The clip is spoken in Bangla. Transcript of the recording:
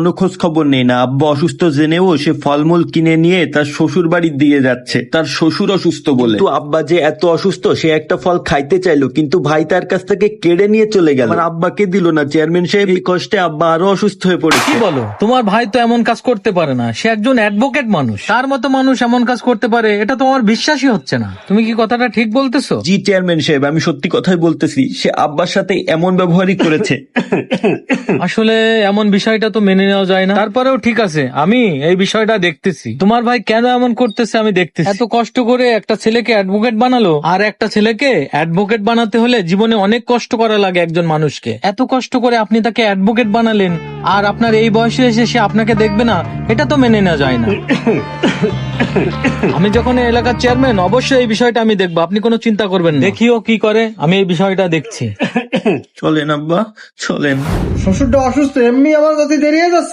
কোনো খোঁজ খবর নেই না। আব্বা অসুস্থ জেনেও সে ফলমূল কিনে নিয়ে তার শ্বশুর বাড়ির দিয়ে যাচ্ছে, তার শ্বশুর অসুস্থ বলে। কিন্তু আব্বা যে এত অসুস্থ, সে একটা ফল খাইতে চাইলো কিন্তু ভাই তার কাছ থেকে কেড়ে নিয়ে চলে গেল। আমার আব্বাকে দিল না। চেয়ারম্যান সাহেব, এই কষ্টে আব্বা আরো অসুস্থ হয়ে পড়েছে। কি বলো? তোমার ভাই তো এমন কাজ করতে পারে না, সে একজন অ্যাডভোকেট মানুষ। তার মতো মানুষ এমন কাজ করতে পারে, এটা তোমার বিশ্বাসই হচ্ছে না। তুমি কি কথাটা ঠিক বলতেছো? জি চেয়ারম্যান সাহেব, আমি সত্যি কথাই বলতেছি। সে আব্বার সাথে এমন ব্যবহারই করেছে। আসলে এমন বিষয়টা তো মেনে নেওয়া যায় না। তারপরেও ঠিক আছে, আমি এই বিষয়টা দেখতেছি। তোমার ভাই কেন এমন করতেছে আমি দেখতেছি। এত কষ্ট করে একটা ছেলেকে অ্যাডভোকেট বানালো, আর একটা ছেলেকে অ্যাডভোকেট বানাতে হলে জীবনে অনেক কষ্ট করা লাগে একজন মানুষকে। এত কষ্ট করে আপনি তাকে অ্যাডভোকেট বানালেন, আর আপনার এই বয়সে এসে সে আপনাকে দেখবে না, এটা তো মেনে নেওয়া যায় না। আমি যখন এই এলাকার চেয়ারম্যান, অবশ্যই এই বিষয়টা আমি দেখবো, আপনি কোনো চিন্তা করবেন না। দেখিও কি করে, আমি এই বিষয়টা দেখছি। চলেন আব্বা, চলেন। শ্বশুরটা অসুস্থ, এমনি আমার কাছে দেরি হয়ে যাচ্ছে।